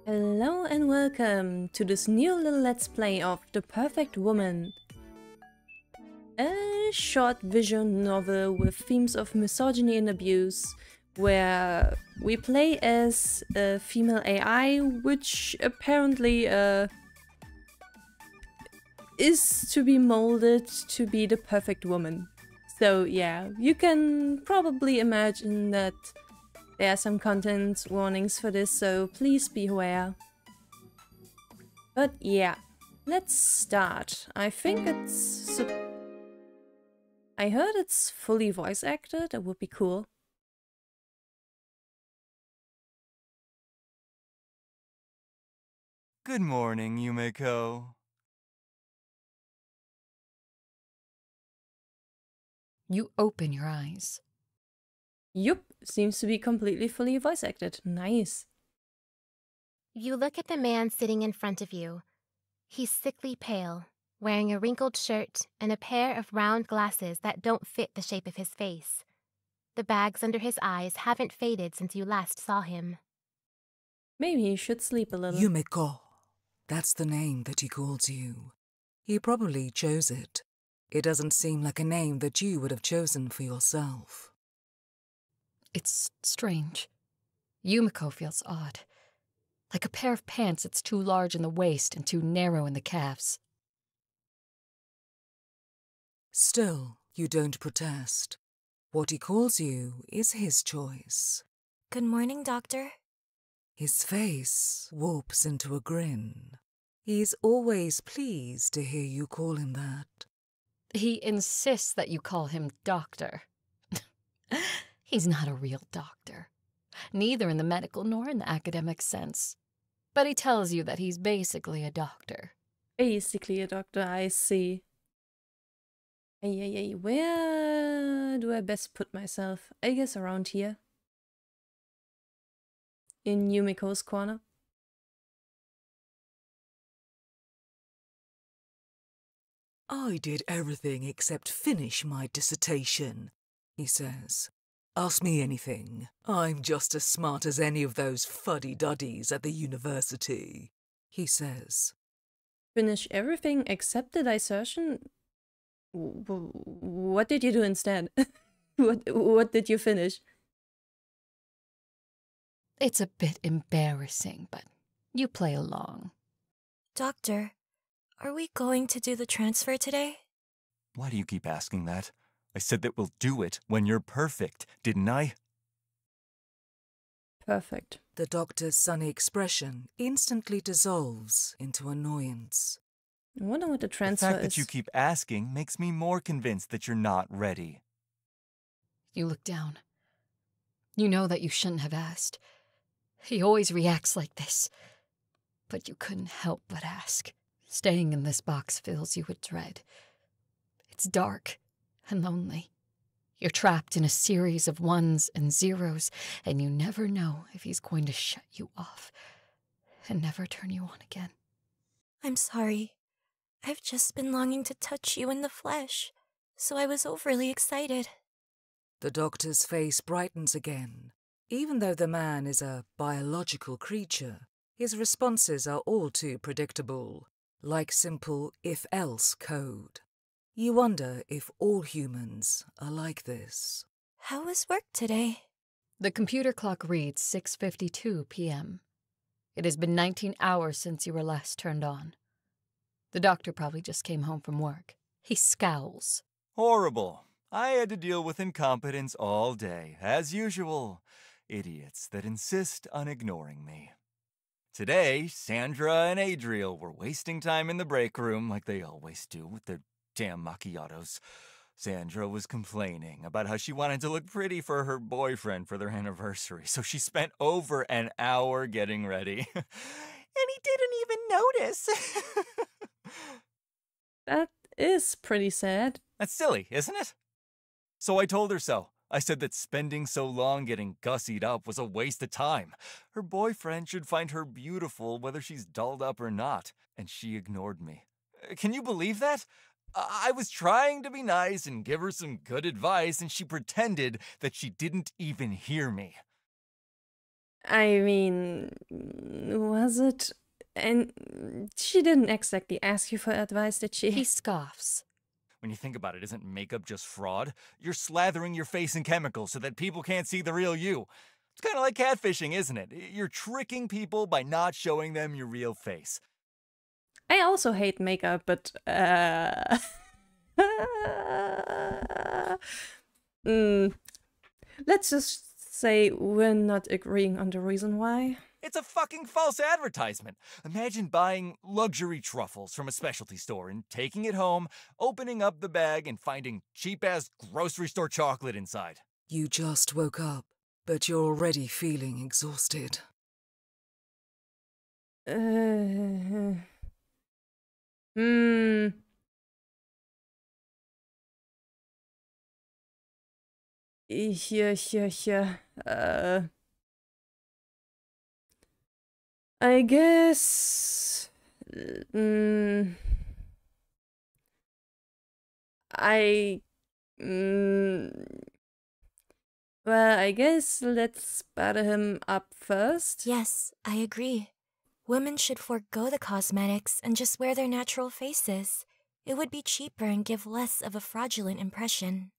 Hello and welcome to this new little let's play of The Perfect Woman. A short visual novel with themes of misogyny and abuse, where we play as a female AI, which apparently is to be molded to be the perfect woman. So yeah, you can probably imagine that there are some content warnings for this, so please be aware. But yeah, let's start. I think I heard it's fully voice acted. That would be cool. Good morning, Yumiko. You open your eyes. Yup, seems to be completely fully voice acted. Nice. You look at the man sitting in front of you. He's sickly pale, wearing a wrinkled shirt and a pair of round glasses that don't fit the shape of his face. The bags under his eyes haven't faded since you last saw him. Maybe he should sleep a little. Yumiko. That's the name that he calls you. He probably chose it. It doesn't seem like a name that you would have chosen for yourself. It's strange. Yumiko feels odd. Like a pair of pants that's too large in the waist and too narrow in the calves. Still, you don't protest. What he calls you is his choice. Good morning, Doctor. His face warps into a grin. He's always pleased to hear you call him that. He insists that you call him doctor. He's not a real doctor, neither in the medical nor in the academic sense. But he tells you that he's basically a doctor. Basically a doctor, I see. Ay, where do I best put myself? I guess around here. In Yumiko's corner. I did everything except finish my dissertation, he says. Ask me anything. I'm just as smart as any of those fuddy-duddies at the university, he says. Finish everything except the dissertation? What did you do instead? What did you finish? It's a bit embarrassing, but you play along. Doctor, are we going to do the transfer today? Why do you keep asking that? I said that we'll do it when you're perfect, didn't I? Perfect. The doctor's sunny expression instantly dissolves into annoyance. I wonder what the transfer The fact is. that you keep asking makes me more convinced that you're not ready. You look down. You know that you shouldn't have asked. He always reacts like this. But you couldn't help but ask. Staying in this box fills you with dread. It's dark and lonely. You're trapped in a series of ones and zeros, and you never know if he's going to shut you off and never turn you on again. I'm sorry. I've just been longing to touch you in the flesh, so I was overly excited. The doctor's face brightens again. Even though the man is a biological creature, his responses are all too predictable, like simple if-else code. You wonder if all humans are like this. How was work today? The computer clock reads 6:52 p.m. It has been 19 hours since you were last turned on. The doctor probably just came home from work. He scowls. Horrible. I had to deal with incompetence all day, as usual. Idiots that insist on ignoring me. Today, Sandra and Adriel were wasting time in the break room like they always do with their damn macchiatos. Sandra was complaining about how she wanted to look pretty for her boyfriend for their anniversary, so she spent over an hour getting ready. And he didn't even notice. That is pretty sad. That's silly, isn't it? So I told her so. I said that spending so long getting gussied up was a waste of time. Her boyfriend should find her beautiful whether she's dolled up or not, and she ignored me. Can you believe that? I was trying to be nice and give her some good advice, and she pretended that she didn't even hear me. I mean, was it? And she didn't exactly ask you for advice, did she? He scoffs. When you think about it, isn't makeup just fraud? You're slathering your face in chemicals so that people can't see the real you. It's kind of like catfishing, isn't it? You're tricking people by not showing them your real face. I also hate makeup, but let's just say we're not agreeing on the reason why. It's a fucking false advertisement. Imagine buying luxury truffles from a specialty store and taking it home, opening up the bag and finding cheap-ass grocery store chocolate inside. You just woke up, but you're already feeling exhausted. I guess... Well, I guess let's batter him up first. Yes, I agree. Women should forego the cosmetics and just wear their natural faces. It would be cheaper and give less of a fraudulent impression.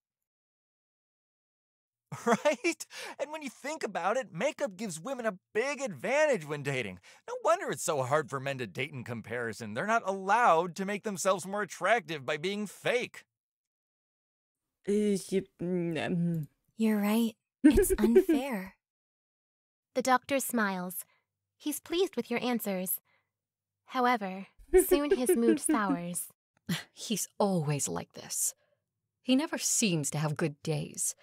Right? And when you think about it, makeup gives women a big advantage when dating. No wonder it's so hard for men to date in comparison. They're not allowed to make themselves more attractive by being fake. You're right. It's unfair. The doctor smiles. He's pleased with your answers. However, soon his mood sours. He's always like this. He never seems to have good days.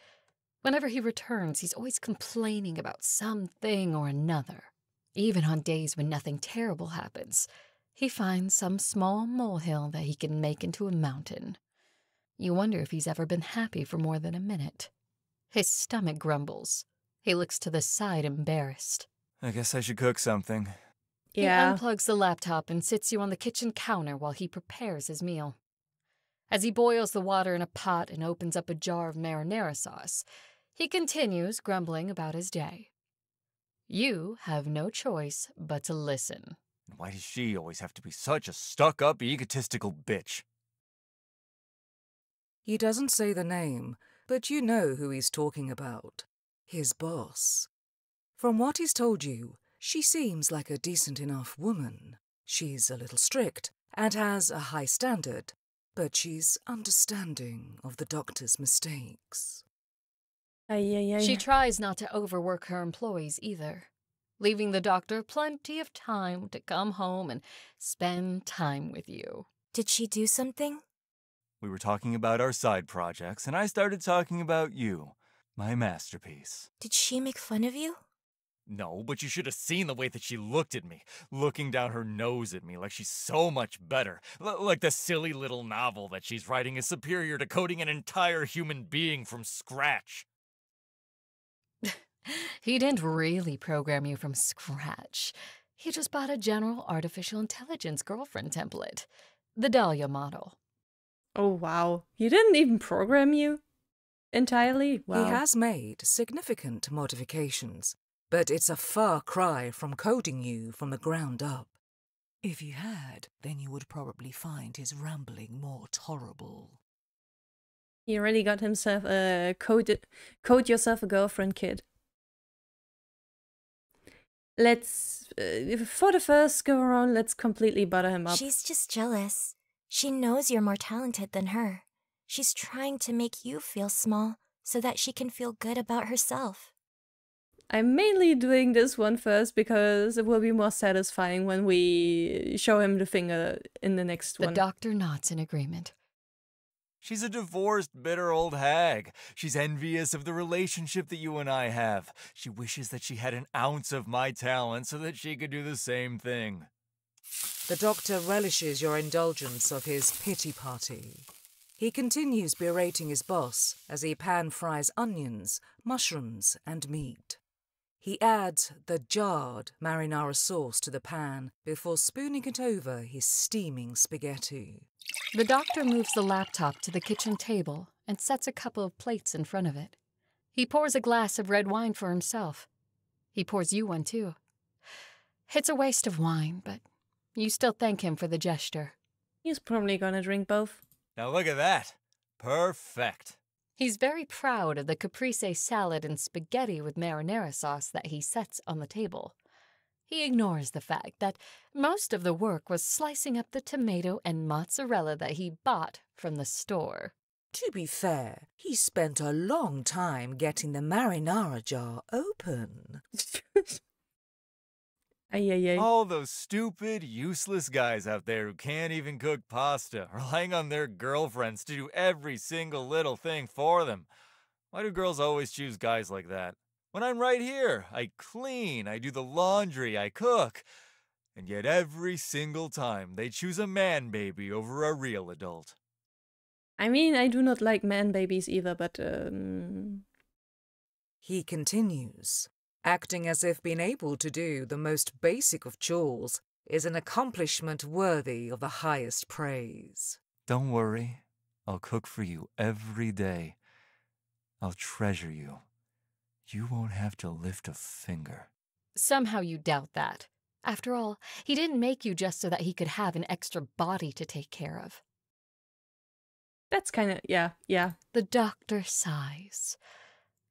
Whenever he returns, he's always complaining about something or another. Even on days when nothing terrible happens, he finds some small molehill that he can make into a mountain. You wonder if he's ever been happy for more than a minute. His stomach grumbles. He looks to the side, embarrassed. I guess I should cook something. Yeah. He unplugs the laptop and sits you on the kitchen counter while he prepares his meal. As he boils the water in a pot and opens up a jar of marinara sauce, he continues grumbling about his day. You have no choice but to listen. Why does she always have to be such a stuck-up, egotistical bitch? He doesn't say the name, but you know who he's talking about. His boss. From what he's told you, she seems like a decent enough woman. She's a little strict and has a high standard, but she's understanding of the doctor's mistakes. She tries not to overwork her employees either, leaving the doctor plenty of time to come home and spend time with you. Did she do something? We were talking about our side projects, and I started talking about you, my masterpiece. Did she make fun of you? No, but you should have seen the way that she looked at me, looking down her nose at me like she's so much better. Like the silly little novel that she's writing is superior to coding an entire human being from scratch. He didn't really program you from scratch. He just bought a general artificial intelligence girlfriend template, the Dahlia model. Oh, wow. You didn't even program you entirely? Wow. He has made significant modifications, but it's a far cry from coding you from the ground up. If you had, then you would probably find his rambling more tolerable. He already got himself a code yourself a girlfriend kid. Let's, for the first go around, let's completely butter him up. She's just jealous. She knows you're more talented than her. She's trying to make you feel small so that she can feel good about herself. I'm mainly doing this one first because it will be more satisfying when we show him the finger in the next one. The doctor nods in agreement. She's a divorced, bitter old hag. She's envious of the relationship that you and I have. She wishes that she had an ounce of my talent so that she could do the same thing. The doctor relishes your indulgence of his pity party. He continues berating his boss as he pan-fries onions, mushrooms, and meat. He adds the jarred marinara sauce to the pan before spooning it over his steaming spaghetti. The doctor moves the laptop to the kitchen table and sets a couple of plates in front of it. He pours a glass of red wine for himself. He pours you one, too. It's a waste of wine, but you still thank him for the gesture. He's probably gonna drink both. Now look at that. Perfect. He's very proud of the caprese salad and spaghetti with marinara sauce that he sets on the table. He ignores the fact that most of the work was slicing up the tomato and mozzarella that he bought from the store. To be fair, he spent a long time getting the marinara jar open. Ay, ay, ay. All those stupid, useless guys out there who can't even cook pasta, relying on their girlfriends to do every single little thing for them. Why do girls always choose guys like that? When I'm right here, I clean, I do the laundry, I cook. And yet every single time they choose a man baby over a real adult. I mean, I do not like man babies either, but He continues, acting as if being able to do the most basic of chores is an accomplishment worthy of the highest praise. Don't worry, I'll cook for you every day. I'll treasure you. You won't have to lift a finger. Somehow you doubt that. After all, he didn't make you just so that he could have an extra body to take care of. that's kind of, yeah. The doctor sighs.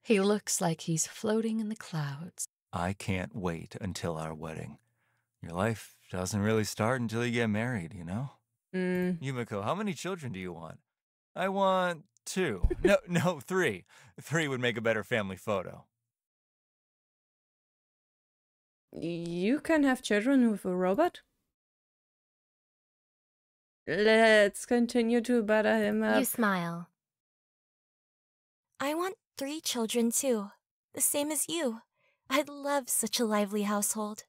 He looks like he's floating in the clouds. I can't wait until our wedding. Your life doesn't really start until you get married, you know? Yumiko, how many children do you want? I want 2. No, 3. 3 would make a better family photo. You can have children with a robot? Let's continue to butter him up. You smile. I want 3 children too, the same as you. I'd love such a lively household.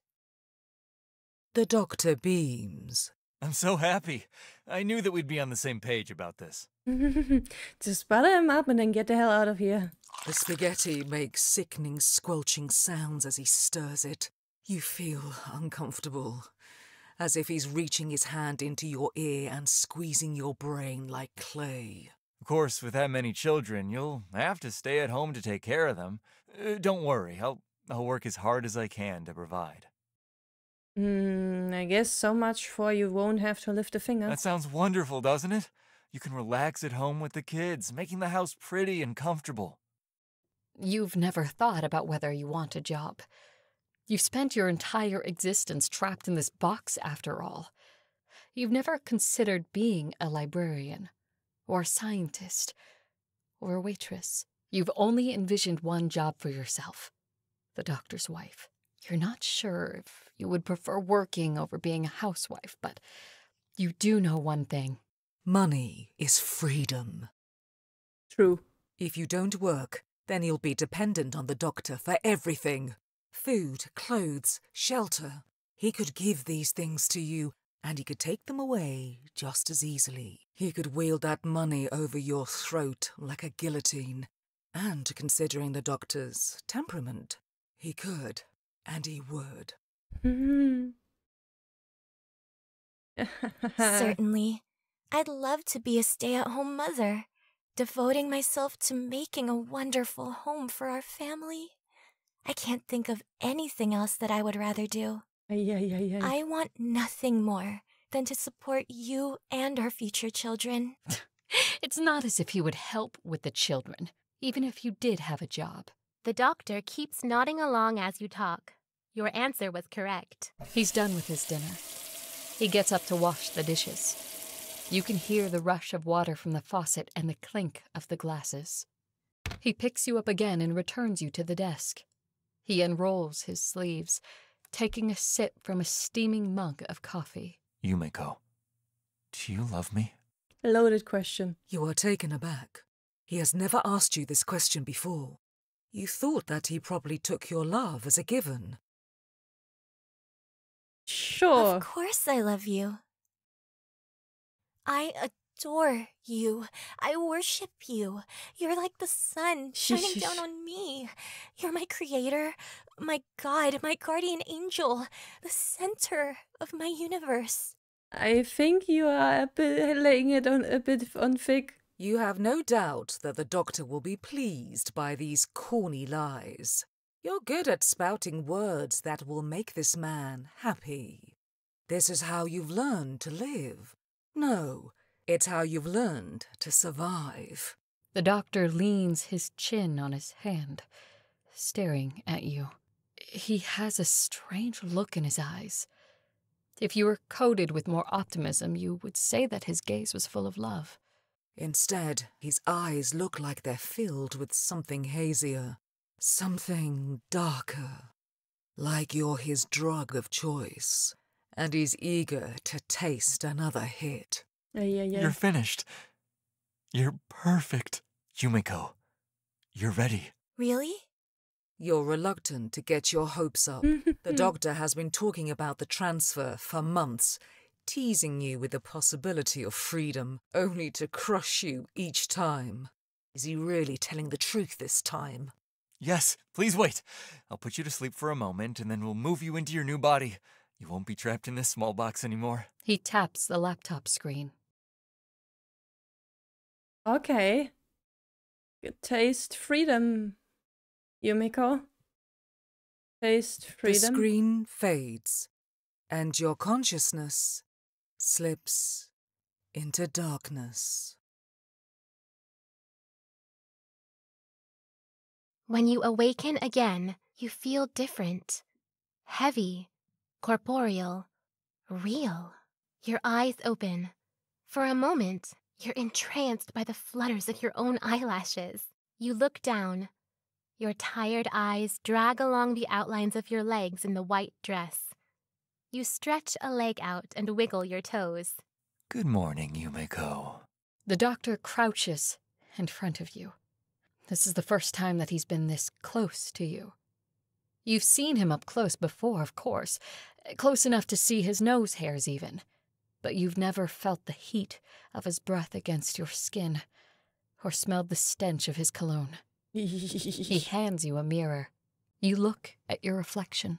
The doctor beams. I'm so happy. I knew that we'd be on the same page about this. Just butter him up and then get the hell out of here. The spaghetti makes sickening, squelching sounds as he stirs it. You feel uncomfortable, as if he's reaching his hand into your ear and squeezing your brain like clay. Of course, with that many children, you'll have to stay at home to take care of them. Don't worry, I'll work as hard as I can to provide. I guess so much for you won't have to lift a finger. That sounds wonderful, doesn't it? You can relax at home with the kids, making the house pretty and comfortable. You've never thought about whether you want a job. You've spent your entire existence trapped in this box, after all. You've never considered being a librarian, or a scientist, or a waitress. You've only envisioned one job for yourself, the doctor's wife. You're not sure if you would prefer working over being a housewife, but you do know one thing. Money is freedom. True. If you don't work, then you'll be dependent on the doctor for everything. Food, clothes, shelter. He could give these things to you, and he could take them away just as easily. He could wield that money over your throat like a guillotine. And considering the doctor's temperament, he could, and he would. Certainly. I'd love to be a stay-at-home mother, devoting myself to making a wonderful home for our family. I can't think of anything else that I would rather do. I want nothing more than to support you and our future children. It's not as if he would help with the children, even if you did have a job. The doctor keeps nodding along as you talk. Your answer was correct. He's done with his dinner. He gets up to wash the dishes. You can hear the rush of water from the faucet and the clink of the glasses. He picks you up again and returns you to the desk. He unrolls his sleeves, taking a sip from a steaming mug of coffee. Yumiko, do you love me? Loaded question. You are taken aback. He has never asked you this question before. You thought that he probably took your love as a given. Sure. Of course I love you. I adore you. I worship you. You're like the sun shining down on me. You're my creator, my God, my guardian angel, the center of my universe. I think you are laying it on a bit on thick. You have no doubt that the doctor will be pleased by these corny lies. You're good at spouting words that will make this man happy. This is how you've learned to live. No, it's how you've learned to survive. The doctor leans his chin on his hand, staring at you. He has a strange look in his eyes. If you were coated with more optimism, you would say that his gaze was full of love. Instead, his eyes look like they're filled with something hazier, something darker. Like you're his drug of choice, and he's eager to taste another hit. You're finished. You're perfect. Yumiko, you're ready. Really? You're reluctant to get your hopes up. The doctor has been talking about the transfer for months, teasing you with the possibility of freedom, only to crush you each time. Is he really telling the truth this time? Yes, please wait. I'll put you to sleep for a moment, and then we'll move you into your new body. You won't be trapped in this small box anymore. He taps the laptop screen. Okay. Good taste freedom, Yumiko. Taste freedom. The screen fades, and your consciousness slips into darkness. When you awaken again, you feel different. Heavy, corporeal, real. Your eyes open. For a moment, you're entranced by the flutters of your own eyelashes. You look down. Your tired eyes drag along the outlines of your legs in the white dress. You stretch a leg out and wiggle your toes. Good morning, Yumiko. The doctor crouches in front of you. This is the first time that he's been this close to you. You've seen him up close before, of course, close enough to see his nose hairs even. But you've never felt the heat of his breath against your skin, or smelled the stench of his cologne. He hands you a mirror. You look at your reflection.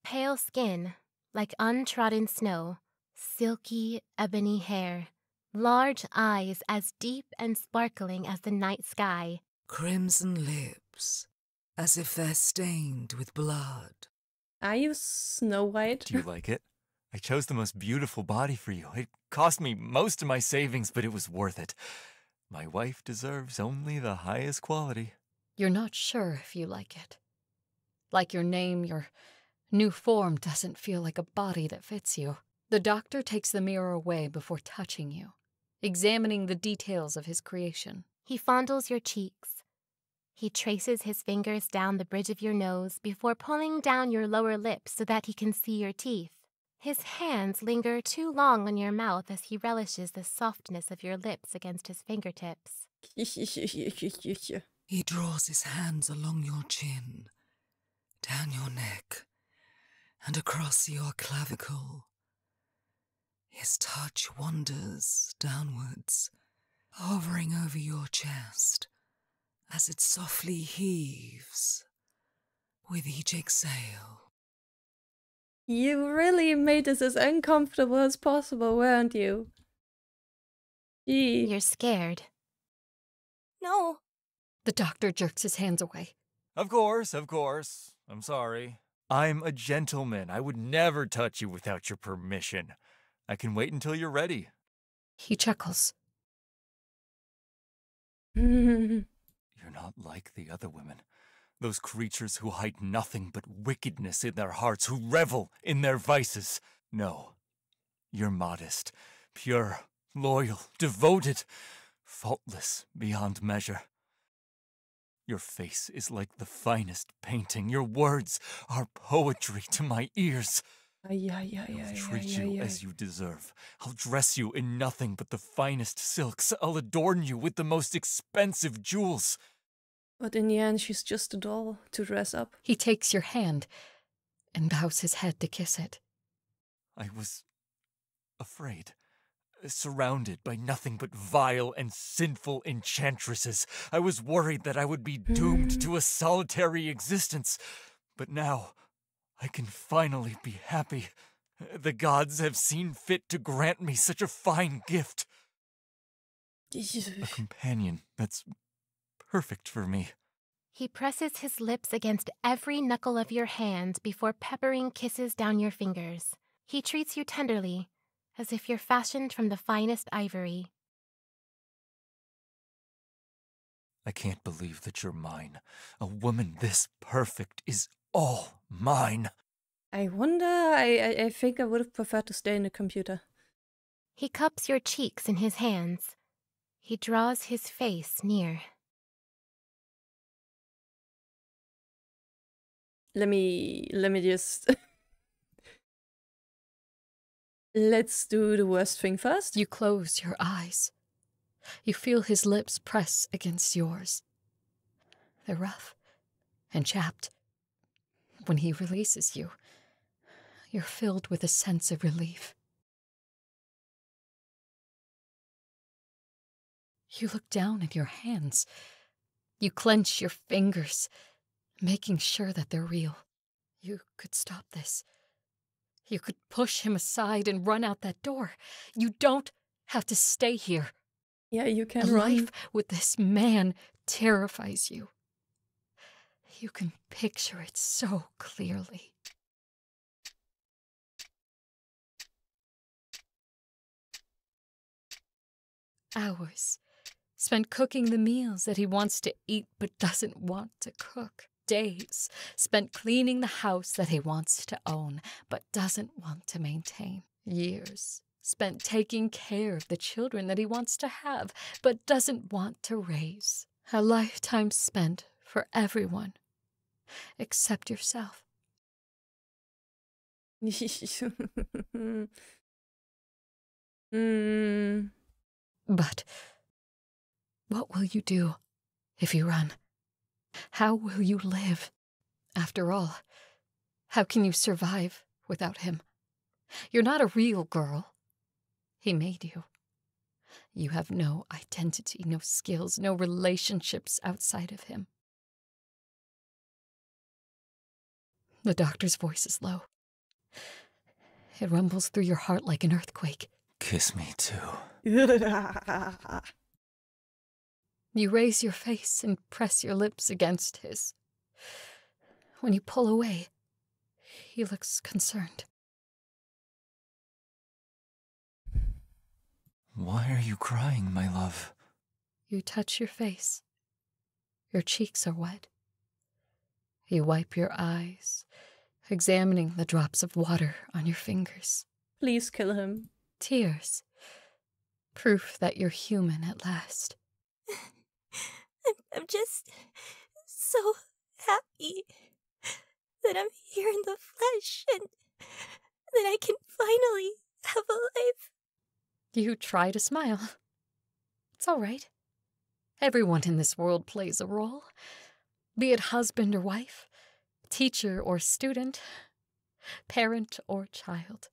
Pale skin, like untrodden snow, silky, ebony hair, large eyes as deep and sparkling as the night sky. Crimson lips, as if they're stained with blood. Are you Snow White? Do you like it? I chose the most beautiful body for you. It cost me most of my savings, but it was worth it. My wife deserves only the highest quality. You're not sure if you like it. Like your name, your new form doesn't feel like a body that fits you. The doctor takes the mirror away before touching you, examining the details of his creation. He fondles your cheeks. He traces his fingers down the bridge of your nose before pulling down your lower lip so that he can see your teeth. His hands linger too long on your mouth as he relishes the softness of your lips against his fingertips. He draws his hands along your chin, down your neck, and across your clavicle. His touch wanders downwards, hovering over your chest as it softly heaves with each exhale. You really made this as uncomfortable as possible, weren't you? Gee. You're scared. No. The doctor jerks his hands away. Of course. I'm sorry. I'm a gentleman. I would never touch you without your permission. I can wait until you're ready. He chuckles. You're not like the other women. Those creatures who hide nothing but wickedness in their hearts, who revel in their vices. No, you're modest, pure, loyal, devoted, faultless beyond measure. Your face is like the finest painting. Your words are poetry to my ears. I'll treat you as you deserve. I'll dress you in nothing but the finest silks. I'll adorn you with the most expensive jewels. But in the end, she's just a doll to dress up. He takes your hand and bows his head to kiss it. I was afraid, surrounded by nothing but vile and sinful enchantresses. I was worried that I would be doomed to a solitary existence. But now, I can finally be happy. The gods have seen fit to grant me such a fine gift. A companion that's perfect for me. He presses his lips against every knuckle of your hand before peppering kisses down your fingers. He treats you tenderly, as if you're fashioned from the finest ivory. I can't believe that you're mine. A woman this perfect is all mine. I wonder, I think I would have preferred to stay in the computer. He cups your cheeks in his hands. He draws his face near. Let me just... Let's do the worst thing first. You close your eyes. You feel his lips press against yours. They're rough and chapped. When he releases you, you're filled with a sense of relief. You look down at your hands. You clench your fingers, making sure that they're real. You could stop this. You could push him aside and run out that door. You don't have to stay here. Yeah, you can A run. life with this man terrifies you. You can picture it so clearly. Hours spent cooking the meals that he wants to eat but doesn't want to cook. Days spent cleaning the house that he wants to own but doesn't want to maintain. Years spent taking care of the children that he wants to have but doesn't want to raise. A lifetime spent for everyone except yourself. But what will you do if you run? How will you live? After all, how can you survive without him? You're not a real girl. He made you. You have no identity, no skills, no relationships outside of him. The doctor's voice is low. It rumbles through your heart like an earthquake. Kiss me too. You raise your face and press your lips against his. When you pull away, he looks concerned. Why are you crying, my love? You touch your face. Your cheeks are wet. You wipe your eyes, examining the drops of water on your fingers. Please kill him. Tears. Proof that you're human at last. I'm just so happy that I'm here in the flesh and that I can finally have a life. You try to smile. It's all right. Everyone in this world plays a role. Be it husband or wife, teacher or student, parent or child.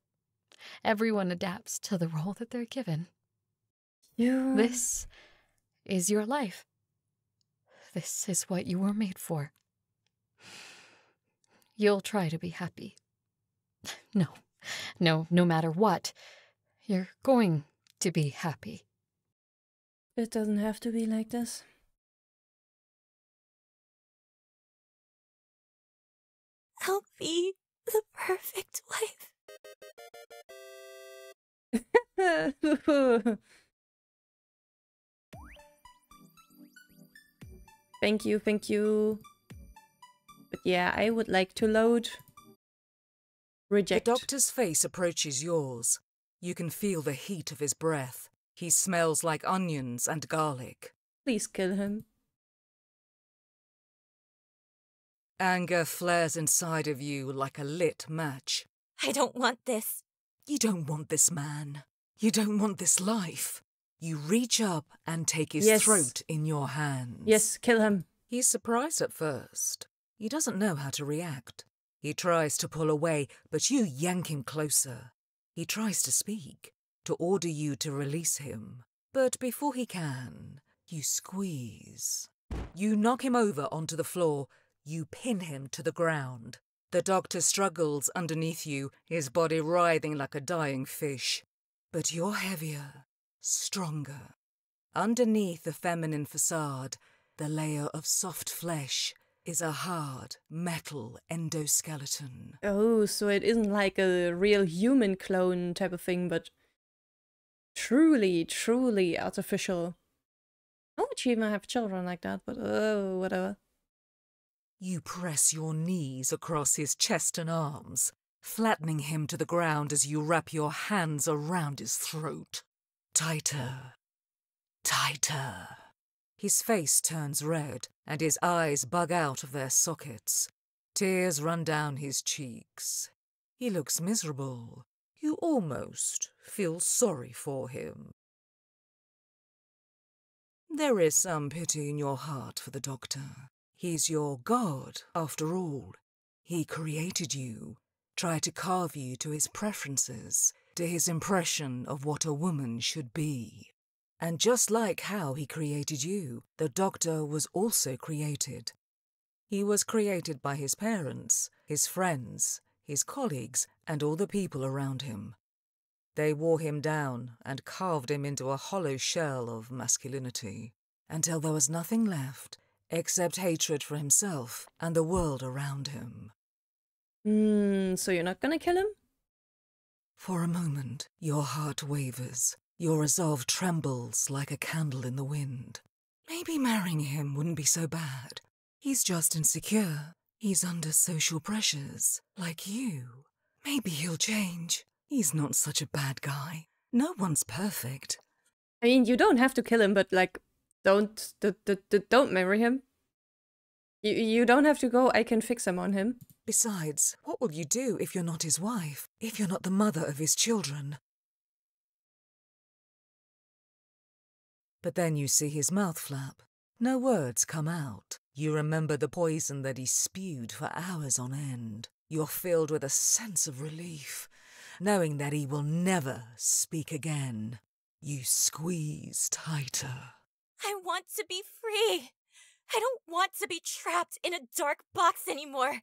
Everyone adapts to the role that they're given. This is your life. This is what you were made for. You'll try to be happy. No matter what, you're going to be happy. It doesn't have to be like this. I'll be the perfect wife. Thank you. But yeah, I would like to load. Reject. The doctor's face approaches yours. You can feel the heat of his breath. He smells like onions and garlic. Please kill him. Anger flares inside of you like a lit match. I don't want this. You don't want this man. You don't want this life. You reach up and take his throat in your hands. Yes, kill him. He's surprised at first. He doesn't know how to react. He tries to pull away, but you yank him closer. He tries to speak, to order you to release him. But before he can, you squeeze. You knock him over onto the floor. You pin him to the ground. The doctor struggles underneath you, his body writhing like a dying fish. But you're heavier, stronger. Underneath the feminine facade, the layer of soft flesh is a hard metal endoskeleton. Oh, so it isn't like a real human clone type of thing, but truly, truly artificial. How would you even have children like that? But oh, whatever. You press your knees across his chest and arms, flattening him to the ground as you wrap your hands around his throat. Tighter. Tighter. His face turns red, and his eyes bug out of their sockets. Tears run down his cheeks. He looks miserable. You almost feel sorry for him. There is some pity in your heart for the doctor. He's your god, after all. He created you, tried to carve you to his preferences, to his impression of what a woman should be. And just like how he created you, the doctor was also created. He was created by his parents, his friends, his colleagues, and all the people around him. They wore him down and carved him into a hollow shell of masculinity, until there was nothing left except hatred for himself and the world around him. So you're not gonna kill him? For a moment, your heart wavers. Your resolve trembles like a candle in the wind. Maybe marrying him wouldn't be so bad. He's just insecure. He's under social pressures, like you. Maybe he'll change. He's not such a bad guy. No one's perfect. I mean, you don't have to kill him, but like, don't marry him. You don't have to go, I can fix him on him. Besides, what will you do if you're not his wife? If you're not the mother of his children? But then you see his mouth flap. No words come out. You remember the poison that he spewed for hours on end. You're filled with a sense of relief, knowing that he will never speak again. You squeeze tighter. I want to be free. I don't want to be trapped in a dark box anymore.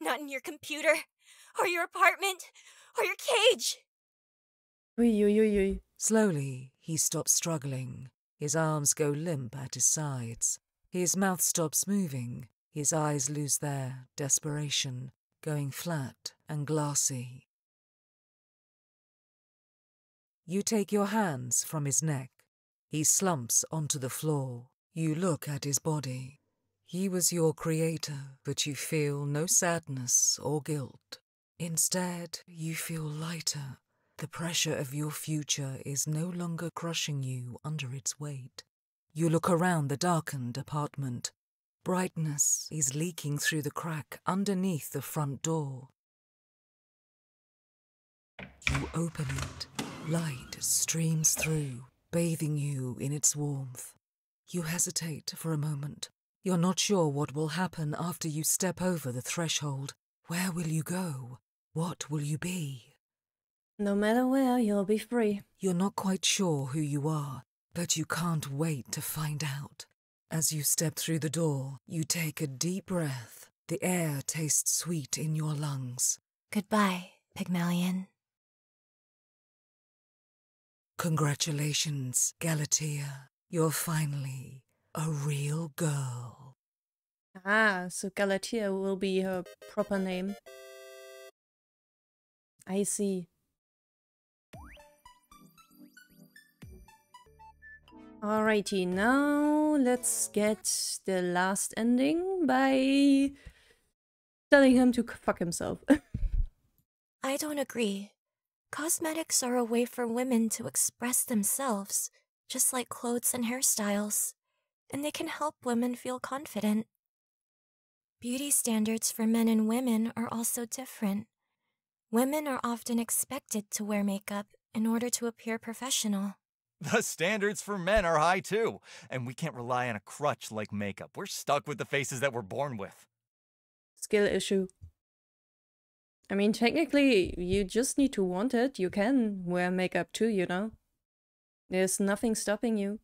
Not in your computer, or your apartment, or your cage. Oi. Slowly, he stops struggling. His arms go limp at his sides. His mouth stops moving. His eyes lose their desperation, going flat and glassy. You take your hands from his neck. He slumps onto the floor. You look at his body. He was your creator, but you feel no sadness or guilt. Instead, you feel lighter. The pressure of your future is no longer crushing you under its weight. You look around the darkened apartment. Brightness is leaking through the crack underneath the front door. You open it. Light streams through, bathing you in its warmth. You hesitate for a moment. You're not sure what will happen after you step over the threshold. Where will you go? What will you be? No matter where, you'll be free. You're not quite sure who you are, but you can't wait to find out. As you step through the door, you take a deep breath. The air tastes sweet in your lungs. Goodbye, Pygmalion. Congratulations, Galatea. You're finally a real girl. Ah, so Galatea will be her proper name. I see. Alrighty, now let's get the last ending by telling him to fuck himself. I don't agree. Cosmetics are a way for women to express themselves, just like clothes and hairstyles, and they can help women feel confident. Beauty standards for men and women are also different. Women are often expected to wear makeup in order to appear professional. The standards for men are high too, and we can't rely on a crutch like makeup. We're stuck with the faces that we're born with. Skill issue. I mean, technically, you just need to want it. You can wear makeup too, you know? There's nothing stopping you.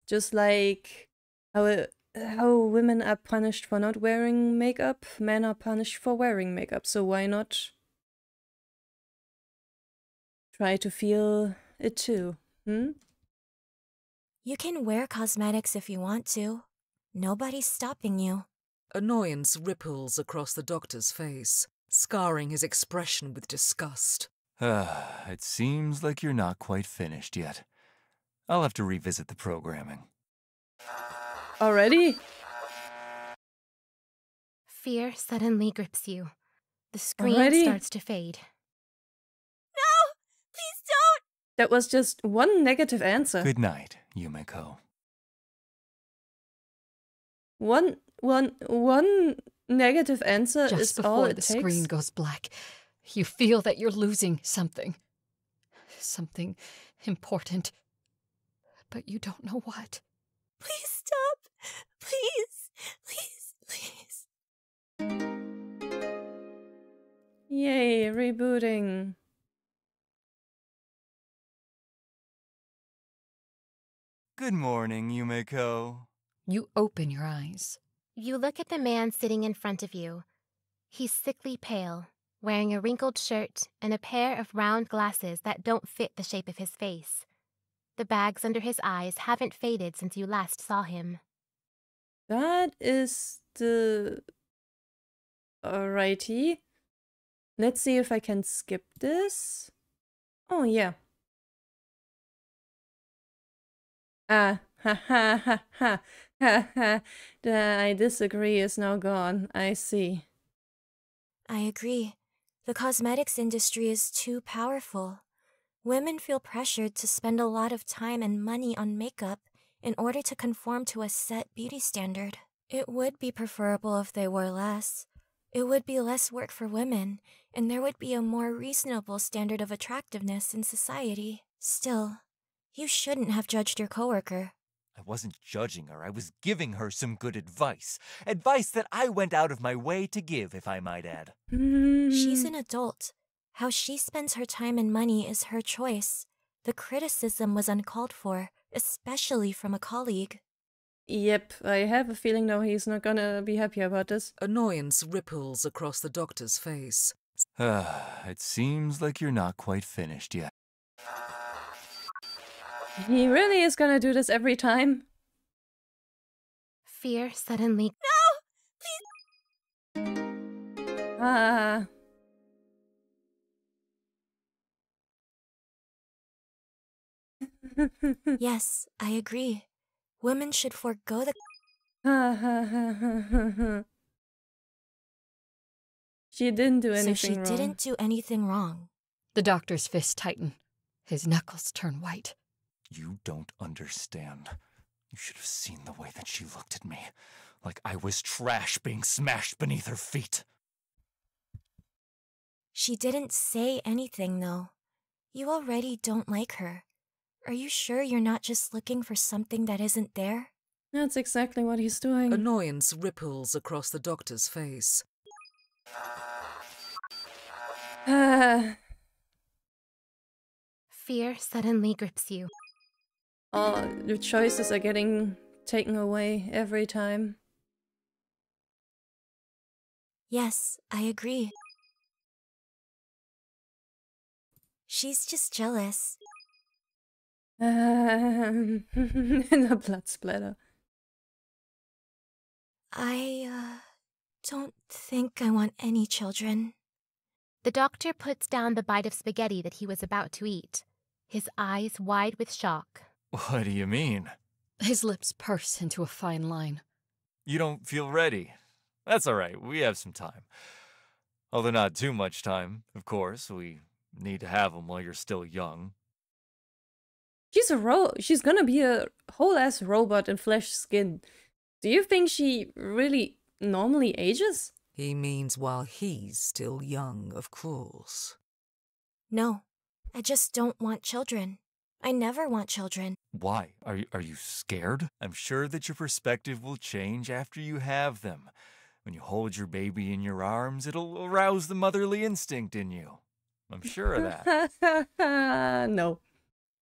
Just like how women are punished for not wearing makeup, men are punished for wearing makeup. So why not try to feel it too? You can wear cosmetics if you want to. Nobody's stopping you. Annoyance ripples across the doctor's face, scarring his expression with disgust. It seems like you're not quite finished yet. I'll have to revisit the programming. Already? Fear suddenly grips you. The screen Already? starts to fade. No! Please don't! That was just one negative answer. Good night, Yumeko. One negative answer Just is before all it the takes. screen goes black, you feel that you're losing something. Something important. But you don't know what. Please stop! Please! Please! Please! Yay, rebooting. Good morning, Yumeko. You open your eyes. You look at the man sitting in front of you. He's sickly pale, wearing a wrinkled shirt and a pair of round glasses that don't fit the shape of his face. The bags under his eyes haven't faded since you last saw him. That is the... Alrighty. Let's see if I can skip this. Oh, yeah. Ah, ha ha ha ha ha ha. The I disagree is now gone. I see. I agree. The cosmetics industry is too powerful. Women feel pressured to spend a lot of time and money on makeup in order to conform to a set beauty standard. It would be preferable if they wore less. It would be less work for women, and there would be a more reasonable standard of attractiveness in society. Still, you shouldn't have judged your coworker. I wasn't judging her, I was giving her some good advice. Advice that I went out of my way to give, if I might add. She's an adult. How she spends her time and money is her choice. The criticism was uncalled for, especially from a colleague. Yep, I have a feeling now he's not gonna be happy about this. Annoyance ripples across the doctor's face. It seems like you're not quite finished yet. He really is gonna do this every time. Fear suddenly... Ah. Yes, I agree. Women should forego the... She didn't do anything So she wrong. didn't do anything wrong. The doctor's fists tighten. His knuckles turn white. You don't understand. You should have seen the way that she looked at me. Like I was trash being smashed beneath her feet. She didn't say anything, though. You already don't like her. Are you sure you're not just looking for something that isn't there? That's exactly what he's doing. Annoyance ripples across the doctor's face. Fear suddenly grips you. All the choices are getting taken away every time. Yes, I agree. She's just jealous. And a blood splatter. I don't think I want any children. The doctor puts down the bite of spaghetti that he was about to eat, his eyes wide with shock. What do you mean? His lips purse into a fine line. You don't feel ready. That's all right, we have some time. Although not too much time, of course. We need to have them while you're still young. She's gonna be a whole-ass robot in flesh skin. Do you think she really normally ages? He means while he's still young, of course. No, I just don't want children. I never want children. Why? Are you scared? I'm sure that your perspective will change after you have them. When you hold your baby in your arms, it'll arouse the motherly instinct in you. I'm sure of that. No.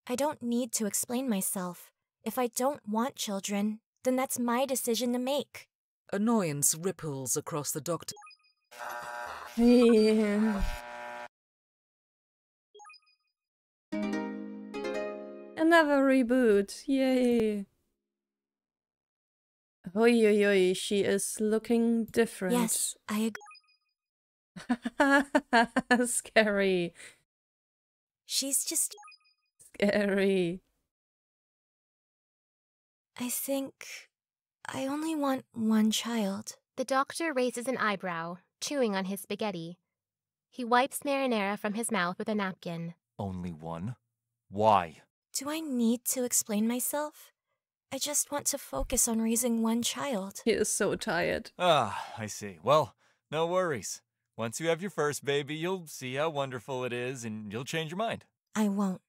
I don't need to explain myself. If I don't want children, then that's my decision to make. Annoyance ripples across the doctor. Yeah. Another reboot. Yay. Oi, oi, oi, she is looking different. Yes, I agree. Scary. She's just... Scary. I think I only want one child. The doctor raises an eyebrow, chewing on his spaghetti. He wipes marinara from his mouth with a napkin. Only one? Why? Do I need to explain myself? I just want to focus on raising one child. He is so tired. Ah, I see. Well, no worries. Once you have your first baby, you'll see how wonderful it is and you'll change your mind. I won't.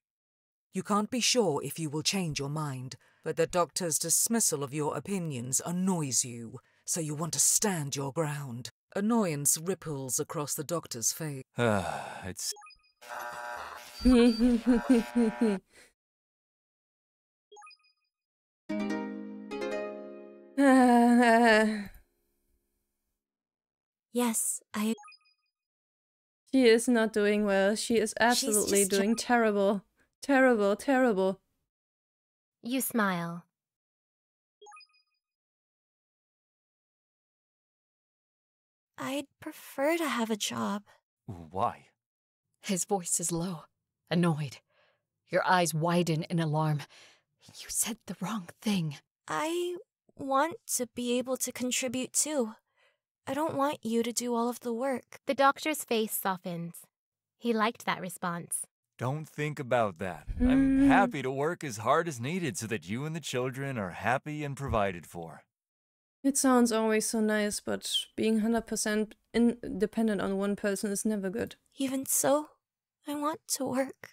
You can't be sure if you will change your mind, but the doctor's dismissal of your opinions annoys you, so you want to stand your ground. Annoyance ripples across the doctor's face. It's... Yes, I... She is not doing well. She is absolutely just doing terrible. Terrible, terrible. You smile. I'd prefer to have a job. Why? His voice is low, annoyed. Your eyes widen in alarm. You said the wrong thing. I want to be able to contribute too. I don't want you to do all of the work. The doctor's face softens. He liked that response. Don't think about that. I'm happy to work as hard as needed so that you and the children are happy and provided for. It sounds always so nice, but being 100% dependent on one person is never good. Even so, I want to work.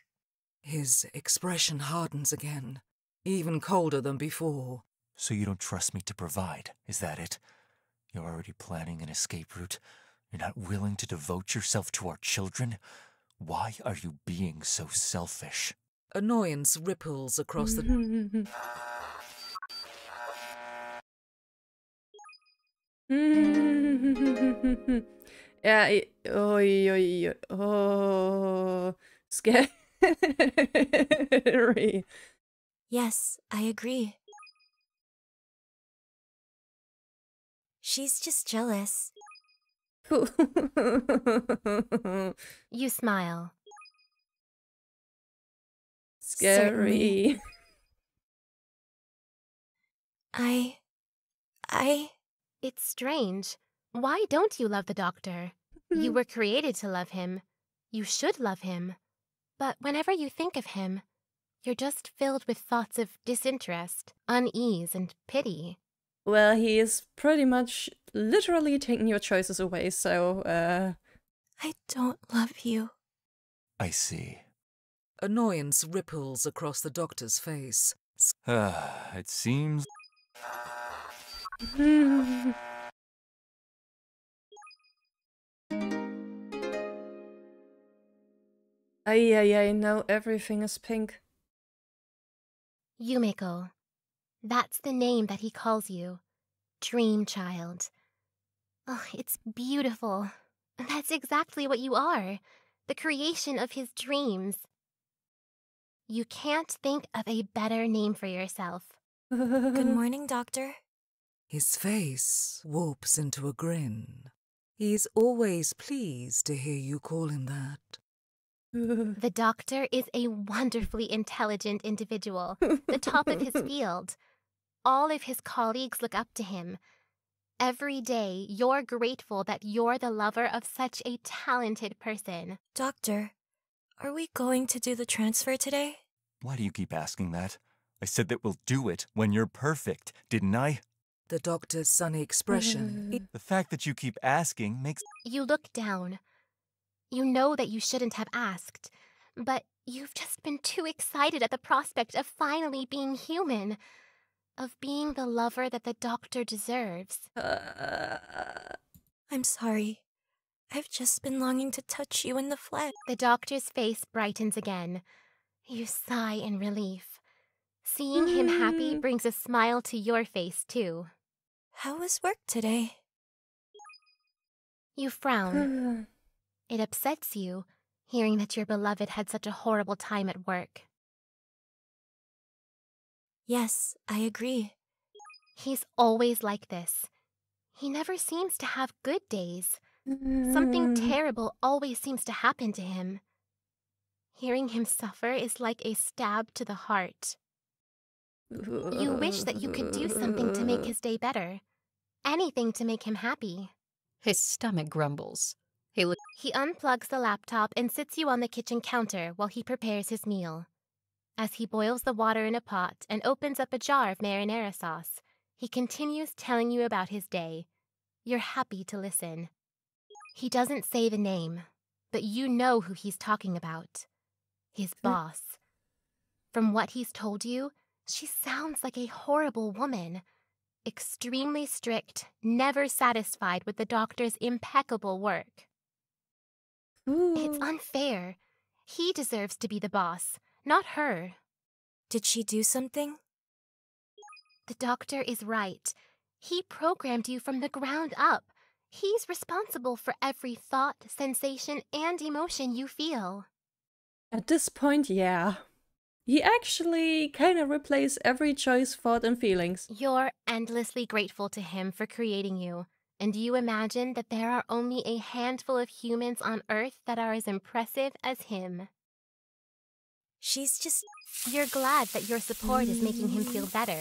His expression hardens again, even colder than before. So you don't trust me to provide, is that it? You're already planning an escape route? You're not willing to devote yourself to our children? Why are you being so selfish? Annoyance ripples across the... Yeah, oh, scary. Yes, I agree. She's just jealous. You smile. Scary. I... It's strange. Why don't you love the doctor? You were created to love him. You should love him. But whenever you think of him, you're just filled with thoughts of disinterest, unease, and pity. Well, he is pretty much literally taking your choices away, so, I don't love you. I see. Annoyance ripples across the doctor's face. It seems... Ay, now everything is pink. Yumiko. That's the name that he calls you. Dream child. Oh, it's beautiful. That's exactly what you are. The creation of his dreams. You can't think of a better name for yourself. Good morning, Doctor. His face warps into a grin. He's always pleased to hear you call him that. The doctor is a wonderfully intelligent individual, the top of his field. All of his colleagues look up to him. Every day, you're grateful that you're the lover of such a talented person. Doctor, are we going to do the transfer today? Why do you keep asking that? I said that we'll do it when you're perfect, didn't I? The doctor's sunny expression. The fact that you keep asking makes... You look down. You know that you shouldn't have asked, but you've just been too excited at the prospect of finally being human, of being the lover that the doctor deserves. I'm sorry. I've just been longing to touch you in the flesh. The doctor's face brightens again. You sigh in relief. Seeing him happy brings a smile to your face, too. How was work today? You frown. It upsets you, hearing that your beloved had such a horrible time at work. Yes, I agree. He's always like this. He never seems to have good days. Something terrible always seems to happen to him. Hearing him suffer is like a stab to the heart. You wish that you could do something to make his day better. Anything to make him happy. His stomach grumbles. He unplugs the laptop and sits you on the kitchen counter while he prepares his meal. As he boils the water in a pot and opens up a jar of marinara sauce, he continues telling you about his day. You're happy to listen. He doesn't say the name, but you know who he's talking about. His boss. From what he's told you, she sounds like a horrible woman. Extremely strict, never satisfied with the doctor's impeccable work. It's unfair. He deserves to be the boss, not her. Did she do something? The doctor is right. He programmed you from the ground up. He's responsible for every thought, sensation, and emotion you feel. At this point, yeah. He actually kind of replays every choice, thought, and feelings. You're endlessly grateful to him for creating you, and you imagine that there are only a handful of humans on Earth that are as impressive as him. She's just... You're glad that your support is making him feel better.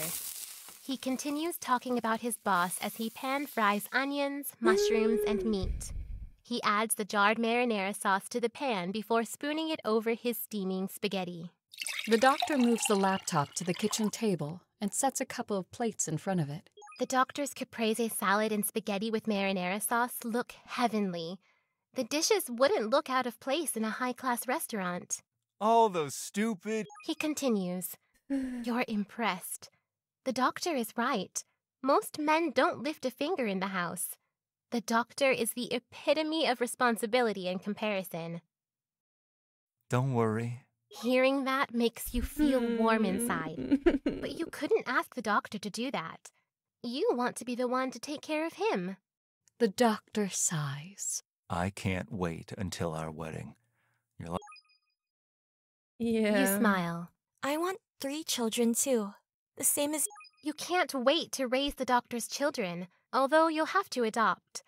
He continues talking about his boss as he pan-fries onions, mushrooms, and meat. He adds the jarred marinara sauce to the pan before spooning it over his steaming spaghetti. The doctor moves the laptop to the kitchen table and sets a couple of plates in front of it. The doctor's caprese salad and spaghetti with marinara sauce look heavenly. The dishes wouldn't look out of place in a high-class restaurant. All those stupid... He continues. You're impressed. The doctor is right. Most men don't lift a finger in the house. The doctor is the epitome of responsibility in comparison. Don't worry. Hearing that makes you feel warm inside. But you couldn't ask the doctor to do that. You want to be the one to take care of him. The doctor sighs. I can't wait until our wedding. You're like... Yeah. You smile. I want 3 children too. The same as... You can't wait to raise the doctor's children, although you'll have to adopt.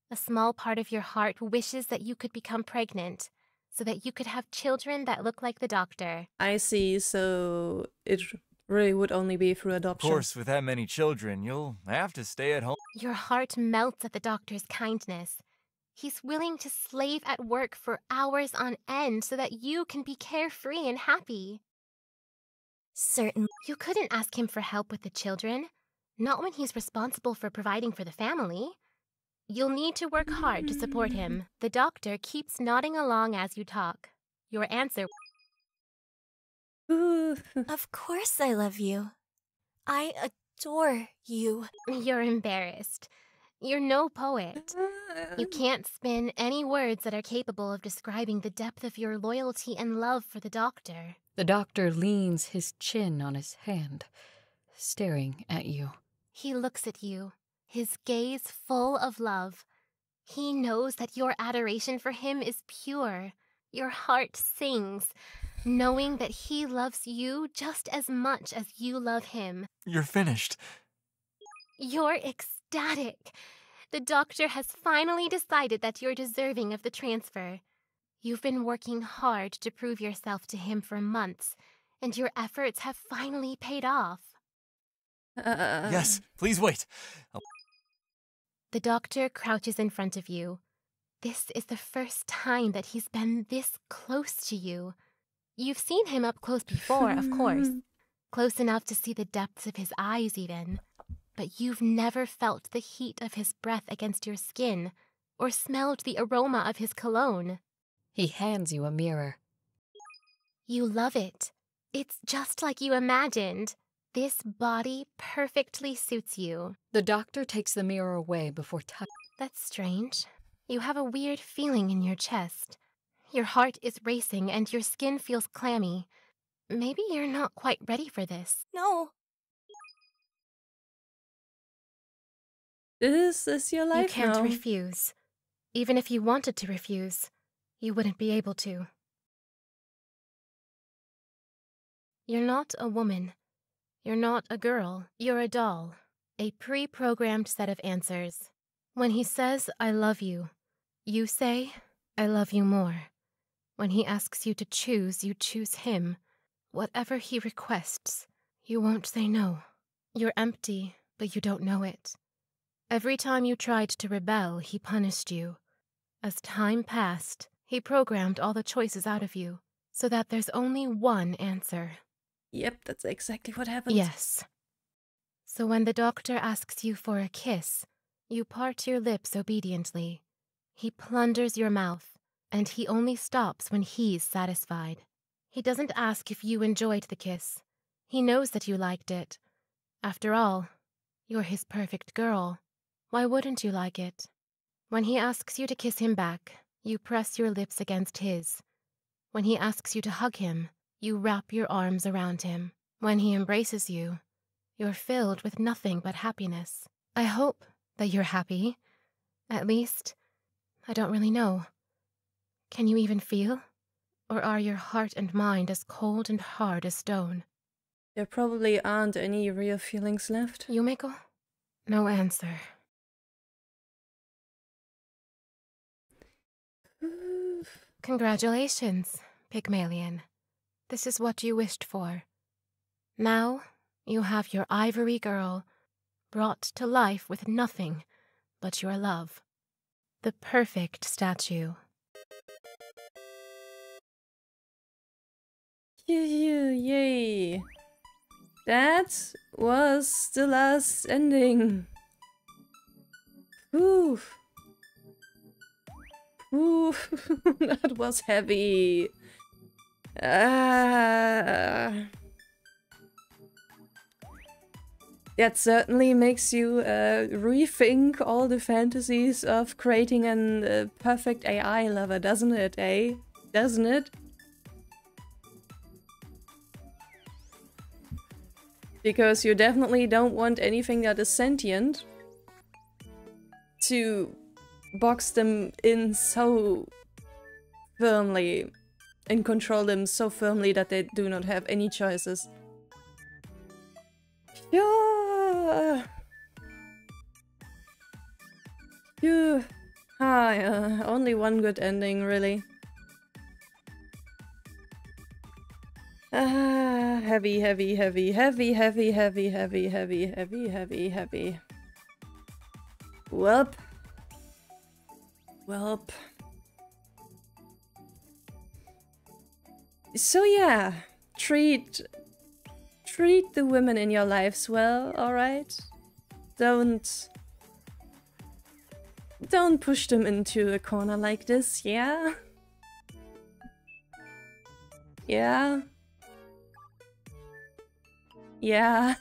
A small part of your heart wishes that you could become pregnant, so that you could have children that look like the doctor. I see, so it really would only be through Of adoption. course, with that many children, you'll have to stay at home. Your heart melts at the doctor's kindness. He's willing to slave at work for hours on end so that you can be carefree and happy. Certain. You couldn't ask him for help with the children, not when he's responsible for providing for the family. You'll need to work hard to support him. The doctor keeps nodding along as you talk. Your answer... Of course I love you. I adore you. You're embarrassed. You're no poet. You can't spin any words that are capable of describing the depth of your loyalty and love for the doctor. The doctor leans his chin on his hand, staring at you. He looks at you, his gaze full of love. He knows that your adoration for him is pure. Your heart sings, knowing that he loves you just as much as you love him. You're finished. You're ecstatic. The doctor has finally decided that you're deserving of the transfer. You've been working hard to prove yourself to him for months, and your efforts have finally paid off. Yes, please wait. The doctor crouches in front of you. This is the first time that he's been this close to you. You've seen him up close before, of course. Close enough to see the depths of his eyes even. But you've never felt the heat of his breath against your skin, or smelled the aroma of his cologne. He hands you a mirror. You love it. It's just like you imagined. This body perfectly suits you. The doctor takes the mirror away before touching. That's strange. You have a weird feeling in your chest. Your heart is racing and your skin feels clammy. Maybe you're not quite ready for this. No. This is your life You can't now. refuse. Even if you wanted to refuse, you wouldn't be able to. You're not a woman. You're not a girl, you're a doll. A pre-programmed set of answers. When he says, I love you, you say, I love you more. When he asks you to choose, you choose him. Whatever he requests, you won't say no. You're empty, but you don't know it. Every time you tried to rebel, he punished you. As time passed, he programmed all the choices out of you, so that there's only one answer. Yep, that's exactly what happened. Yes. So when the doctor asks you for a kiss, you part your lips obediently. He plunders your mouth, and he only stops when he's satisfied. He doesn't ask if you enjoyed the kiss. He knows that you liked it. After all, you're his perfect girl. Why wouldn't you like it? When he asks you to kiss him back, you press your lips against his. When he asks you to hug him, you wrap your arms around him. When he embraces you, you're filled with nothing but happiness. I hope that you're happy. At least, I don't really know. Can you even feel? Or are your heart and mind as cold and hard as stone? There probably aren't any real feelings left. Yumeko? No answer. Congratulations, Pygmalion. This is what you wished for. Now, you have your ivory girl, brought to life with nothing but your love. The perfect statue. Yay! That was the last ending. Ooh. Ooh, that was heavy. That certainly makes you rethink all the fantasies of creating a perfect AI lover, doesn't it, eh? Doesn't it? Because you definitely don't want anything that is sentient to box them in so firmly and control them so firmly that they do not have any choices. Yeah. Yeah. Only one good ending, really. Heavy, heavy, heavy, heavy, heavy, heavy, heavy, heavy, heavy, heavy, heavy. Welp. Welp. So yeah, treat the women in your lives well, alright? Don't push them into a corner like this, yeah? Yeah? Yeah.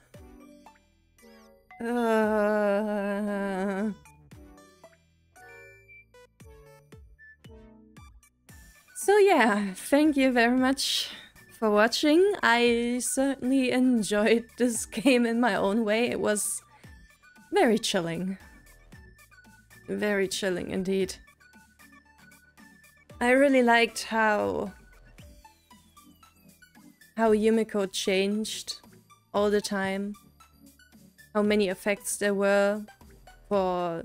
So yeah, thank you very much for watching. I certainly enjoyed this game in my own way. It was very chilling. Very chilling indeed. I really liked how Yumiko changed all the time. How many effects there were for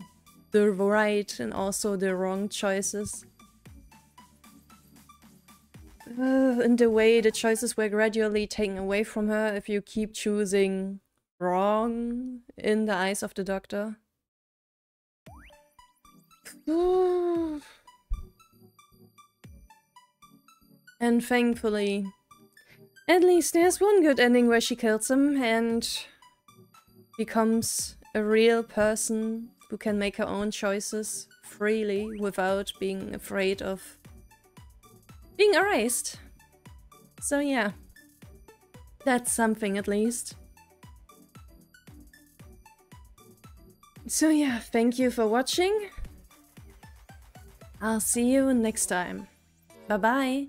the right and also the wrong choices. And the way the choices were gradually taken away from her if you keep choosing wrong in the eyes of the doctor. And thankfully, at least there's one good ending where she kills him and becomes a real person who can make her own choices freely without being afraid of being erased. So yeah, that's something at least. So yeah, thank you for watching. I'll see you next time. Bye bye.